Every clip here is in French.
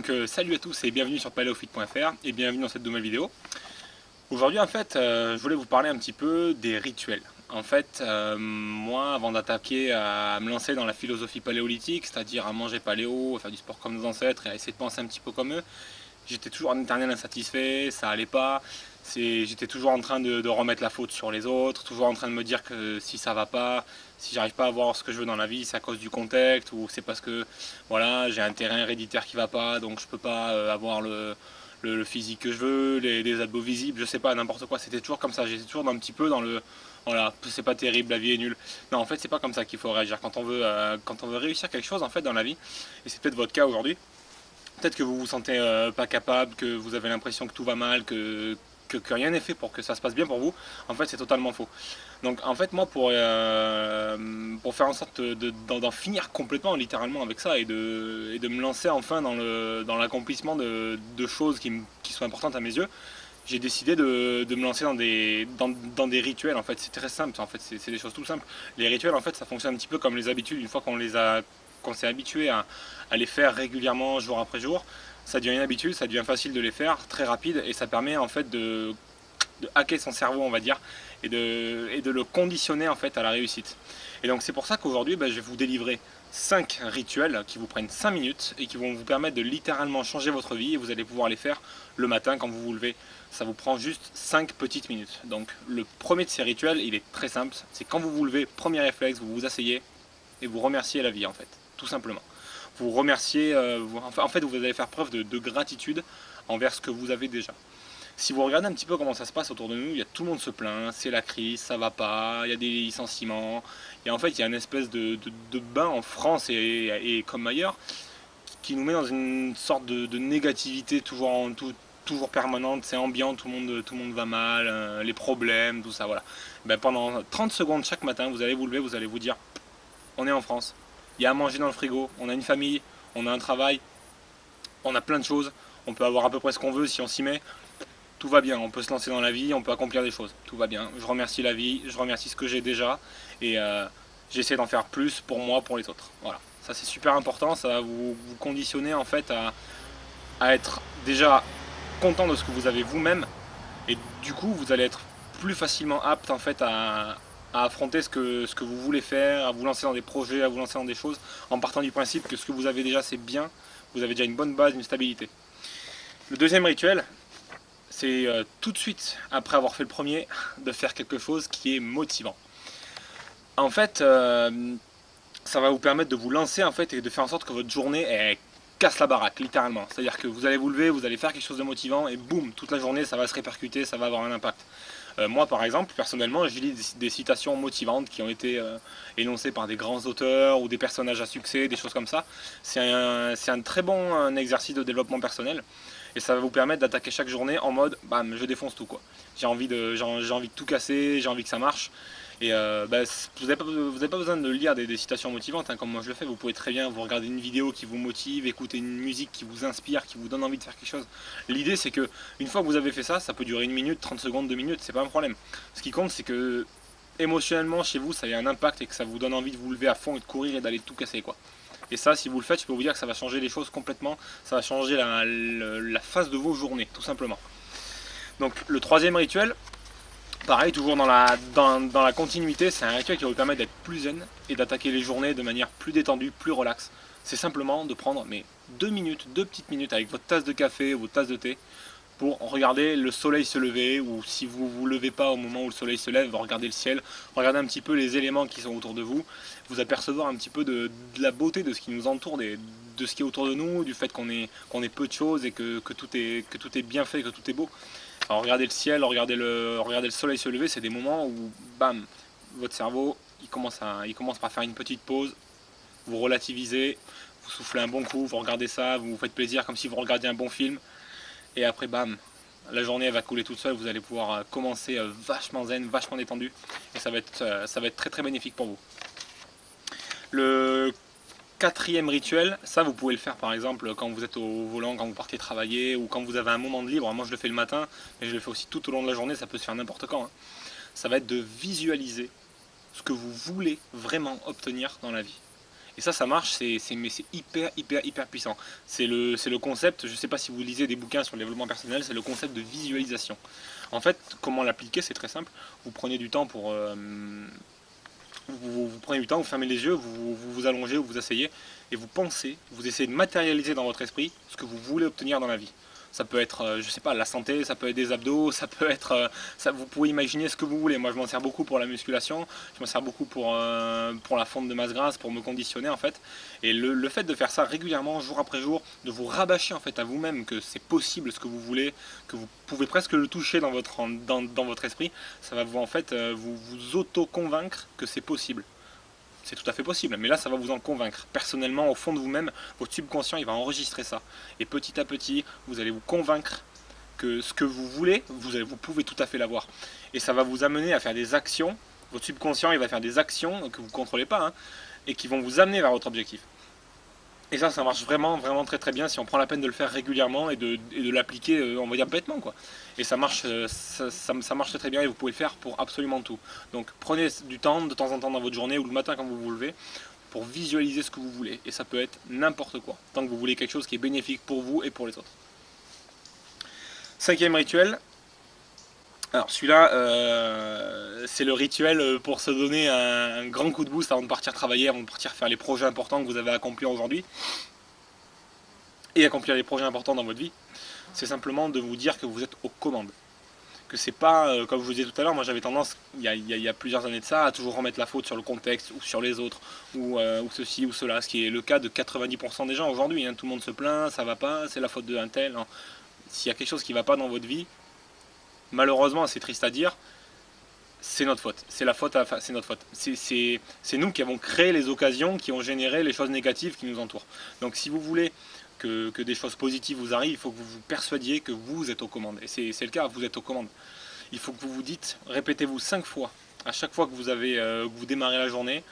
Donc salut à tous et bienvenue sur paleofit.fr et bienvenue dans cette nouvelle vidéo. Aujourd'hui en fait je voulais vous parler un petit peu des rituels. En fait moi avant d'attaquer à me lancer dans la philosophie paléolithique, c'est-à-dire à manger paléo, à faire du sport comme nos ancêtres et à essayer de penser un petit peu comme eux, j'étais toujours en éternel insatisfait, ça allait pas, j'étais toujours en train de remettre la faute sur les autres, toujours en train de me dire que si ça va pas, si j'arrive pas à avoir ce que je veux dans la vie, c'est à cause du contexte, ou c'est parce que voilà, j'ai un terrain héréditaire qui va pas, donc je peux pas avoir le physique que je veux, les abdos visibles, je sais pas, n'importe quoi, c'était toujours comme ça, j'étais toujours un petit peu dans le voilà, c'est pas terrible, la vie est nulle. Non, en fait, c'est pas comme ça qu'il faut réagir quand on veut réussir quelque chose en fait dans la vie, et c'est peut-être votre cas aujourd'hui. Peut-être que vous vous sentez pas capable, que vous avez l'impression que tout va mal, que rien n'est fait pour que ça se passe bien pour vous. En fait, c'est totalement faux. Donc, en fait, moi, pour faire en sorte d'en finir complètement, littéralement, avec ça, et de me lancer enfin dans l'accomplissement de choses qui sont importantes à mes yeux, j'ai décidé de me lancer dans des rituels. En fait, c'est très simple. En fait, c'est des choses tout simples. Les rituels, en fait, ça fonctionne un petit peu comme les habitudes. Une fois qu'on s'est habitué à les faire régulièrement, jour après jour, ça devient une habitude, ça devient facile de les faire, très rapide, et ça permet en fait de hacker son cerveau, on va dire, et de le conditionner en fait à la réussite. Et donc c'est pour ça qu'aujourd'hui, je vais vous délivrer 5 rituels qui vous prennent 5 minutes et qui vont vous permettre de littéralement changer votre vie, et vous allez pouvoir les faire le matin quand vous vous levez. Ça vous prend juste 5 petites minutes. Donc le premier de ces rituels, il est très simple, c'est quand vous vous levez, premier réflexe, vous vous asseyez et vous remerciez la vie en fait, tout simplement. Vous remerciez, en fait vous allez faire preuve de gratitude envers ce que vous avez déjà. Si vous regardez un petit peu comment ça se passe autour de nous, tout le monde se plaint, c'est la crise, ça va pas, il y a des licenciements, et en fait il y a une espèce de bain en France et comme ailleurs qui nous met dans une sorte de négativité toujours permanente, c'est ambiant, tout le monde va mal, les problèmes, tout ça, voilà. Pendant 30 secondes chaque matin, vous allez vous lever, vous allez vous dire, on est en France, il y a à manger dans le frigo, on a une famille, on a un travail, on a plein de choses, on peut avoir à peu près ce qu'on veut si on s'y met. Tout va bien, on peut se lancer dans la vie, on peut accomplir des choses, tout va bien. Je remercie la vie, je remercie ce que j'ai déjà, et j'essaie d'en faire plus pour moi, pour les autres. Voilà, ça c'est super important, ça va vous conditionner en fait à être déjà content de ce que vous avez vous-même, et du coup vous allez être plus facilement apte en fait à affronter ce que vous voulez faire, à vous lancer dans des projets, à vous lancer dans des choses, en partant du principe que ce que vous avez déjà c'est bien, vous avez déjà une bonne base, une stabilité. Le deuxième rituel, c'est tout de suite, après avoir fait le premier, de faire quelque chose qui est motivant. En fait, ça va vous permettre de vous lancer en fait et de faire en sorte que votre journée elle casse la baraque, littéralement. C'est-à-dire que vous allez vous lever, vous allez faire quelque chose de motivant et boum, toute la journée ça va se répercuter, ça va avoir un impact. Moi par exemple, personnellement, je lis des citations motivantes qui ont été énoncées par des grands auteurs ou des personnages à succès, des choses comme ça. C'est un très bon exercice de développement personnel. Et ça va vous permettre d'attaquer chaque journée en mode bam, je défonce tout quoi. J'ai envie de tout casser, j'ai envie que ça marche. Et vous n'avez pas besoin de lire des citations motivantes, hein, comme moi je le fais. Vous pouvez très bien vous regarder une vidéo qui vous motive, écouter une musique qui vous inspire, qui vous donne envie de faire quelque chose. L'idée c'est que une fois que vous avez fait ça, ça peut durer 1 minute, 30 secondes, 2 minutes, c'est pas un problème. Ce qui compte c'est que émotionnellement chez vous ça ait un impact et que ça vous donne envie de vous lever à fond et de courir et d'aller tout casser quoi. Et ça, si vous le faites, je peux vous dire que ça va changer les choses complètement. Ça va changer la phase de vos journées, tout simplement. Donc le troisième rituel, pareil, toujours dans la continuité, c'est un rituel qui va vous permettre d'être plus zen et d'attaquer les journées de manière plus détendue, plus relaxe. C'est simplement de prendre 2 minutes, 2 petites minutes avec votre tasse de café ou votre tasse de thé pour regarder le soleil se lever, ou si vous ne vous levez pas au moment où le soleil se lève, regardez le ciel, regardez un petit peu les éléments qui sont autour de vous, vous apercevoir un petit peu de la beauté de ce qui nous entoure, de ce qui est autour de nous, du fait qu'on ait peu de choses et que tout est bien fait, que tout est beau. Alors regardez le ciel, regardez le soleil se lever, c'est des moments où bam, votre cerveau il commence par faire une petite pause, vous relativisez, vous soufflez un bon coup, vous regardez ça, vous vous faites plaisir comme si vous regardiez un bon film. Et après, bam, la journée elle va couler toute seule, vous allez pouvoir commencer vachement zen, vachement détendu, et ça va être très très bénéfique pour vous. Le quatrième rituel, ça vous pouvez le faire par exemple quand vous êtes au volant, quand vous partez travailler, ou quand vous avez un moment de libre. Moi je le fais le matin, mais je le fais aussi tout au long de la journée, ça peut se faire n'importe quand. Ça va être de visualiser ce que vous voulez vraiment obtenir dans la vie. Et ça marche, mais c'est hyper puissant. C'est le concept, je ne sais pas si vous lisez des bouquins sur le développement personnel, c'est le concept de visualisation. En fait, comment l'appliquer, c'est très simple. Vous prenez du temps pour... vous prenez du temps, vous fermez les yeux, vous allongez ou vous asseyez, et vous pensez, vous essayez de matérialiser dans votre esprit ce que vous voulez obtenir dans la vie. Ça peut être, je sais pas, la santé, ça peut être des abdos, ça peut être, vous pouvez imaginer ce que vous voulez. Moi, je m'en sers beaucoup pour la musculation, je m'en sers beaucoup pour la fonte de masse grasse, pour me conditionner en fait. Et le fait de faire ça régulièrement, jour après jour, de vous rabâcher en fait à vous-même que c'est possible ce que vous voulez, que vous pouvez presque le toucher dans votre esprit, ça va vous en fait vous auto-convaincre que c'est possible. C'est tout à fait possible, mais là ça va vous en convaincre. Personnellement, au fond de vous-même, votre subconscient il va enregistrer ça. Et petit à petit, vous allez vous convaincre que ce que vous voulez, vous pouvez tout à fait l'avoir. Et ça va vous amener à faire des actions. Votre subconscient il va faire des actions que vous ne contrôlez pas, hein, et qui vont vous amener vers votre objectif. Et ça marche vraiment très bien si on prend la peine de le faire régulièrement et de l'appliquer, on va dire bêtement quoi. Et ça marche très bien et vous pouvez le faire pour absolument tout. Donc prenez du temps de temps en temps dans votre journée ou le matin quand vous vous levez pour visualiser ce que vous voulez. Et ça peut être n'importe quoi, tant que vous voulez quelque chose qui est bénéfique pour vous et pour les autres. 5e rituel. Alors celui-là, c'est le rituel pour se donner un grand coup de boost avant de partir travailler, avant de partir faire les projets importants que vous avez à accomplir aujourd'hui. Et accomplir les projets importants dans votre vie, c'est simplement de vous dire que vous êtes aux commandes. Que c'est pas, comme je vous disais tout à l'heure, moi j'avais tendance, il y a plusieurs années de ça, à toujours remettre la faute sur le contexte, ou sur les autres, ou ceci ou cela, ce qui est le cas de 90% des gens aujourd'hui. Hein. Tout le monde se plaint, ça va pas, c'est la faute de un tel. S'il y a quelque chose qui va pas dans votre vie, malheureusement, c'est triste à dire, c'est notre faute. C'est notre faute. C'est nous qui avons créé les occasions qui ont généré les choses négatives qui nous entourent. Donc si vous voulez que des choses positives vous arrivent, il faut que vous vous persuadiez que vous êtes aux commandes. Et c'est le cas, vous êtes aux commandes. Il faut que vous vous dites, répétez-vous 5 fois. À chaque fois que vous démarrez la journée,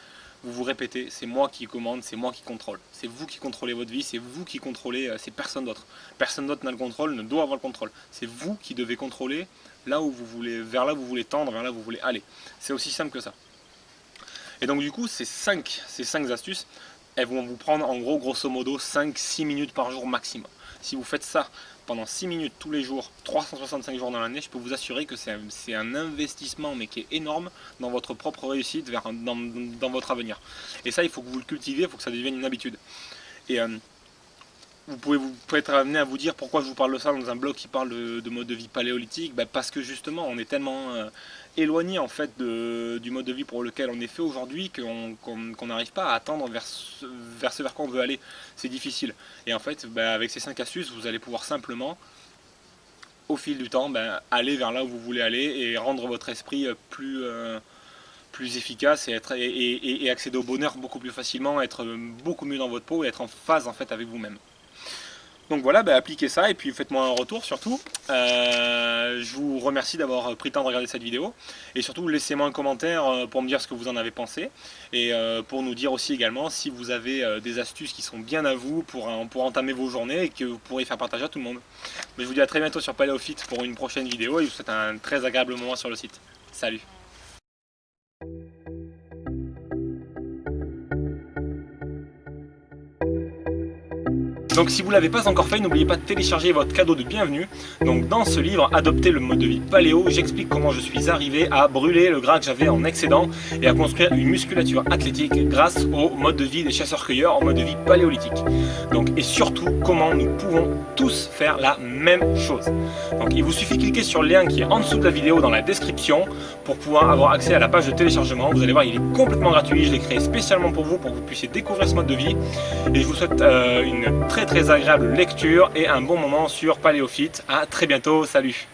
vous vous répétez, c'est moi qui commande, c'est moi qui contrôle. C'est vous qui contrôlez votre vie, c'est vous qui contrôlez, c'est personne d'autre. Personne d'autre n'a le contrôle, ne doit avoir le contrôle. C'est vous qui devez contrôler là où vous voulez, vers là où vous voulez tendre, vers là où vous voulez aller. C'est aussi simple que ça. Et donc du coup, ces 5 astuces, elles vont vous prendre en gros, grosso modo, 5-6 minutes par jour maximum. Si vous faites ça pendant 6 minutes tous les jours, 365 jours dans l'année, je peux vous assurer que c'est un investissement mais qui est énorme dans votre propre réussite, dans votre avenir. Et ça, il faut que vous le cultiviez, il faut que ça devienne une habitude. Et vous pouvez être amené à vous dire pourquoi je vous parle de ça dans un blog qui parle de mode de vie paléolithique. Parce que justement on est tellement éloigné en fait du mode de vie pour lequel on est fait aujourd'hui qu'on n'arrive pas à attendre vers ce vers quoi on veut aller. C'est difficile. Et en fait avec ces 5 astuces vous allez pouvoir simplement au fil du temps aller vers là où vous voulez aller et rendre votre esprit plus efficace et accéder au bonheur beaucoup plus facilement, être beaucoup mieux dans votre peau et être en phase en fait avec vous-même. Donc voilà, appliquez ça et puis faites-moi un retour surtout. Je vous remercie d'avoir pris le temps de regarder cette vidéo. Et surtout, laissez-moi un commentaire pour me dire ce que vous en avez pensé. Et pour nous dire aussi également si vous avez des astuces qui sont bien à vous pour entamer vos journées et que vous pourrez faire partager à tout le monde. Mais je vous dis à très bientôt sur PaléoFit pour une prochaine vidéo et je vous souhaite un très agréable moment sur le site. Salut! Donc si vous ne l'avez pas encore fait, n'oubliez pas de télécharger votre cadeau de bienvenue. Donc dans ce livre, Adopter le mode de vie paléo, j'explique comment je suis arrivé à brûler le gras que j'avais en excédent et à construire une musculature athlétique grâce au mode de vie des chasseurs-cueilleurs, en mode de vie paléolithique. Donc, et surtout, comment nous pouvons tous faire la même chose. Donc il vous suffit de cliquer sur le lien qui est en dessous de la vidéo dans la description pour pouvoir avoir accès à la page de téléchargement. Vous allez voir, il est complètement gratuit, je l'ai créé spécialement pour vous que vous puissiez découvrir ce mode de vie. Et je vous souhaite une très agréable lecture et un bon moment sur PaléoFit. À très bientôt, salut!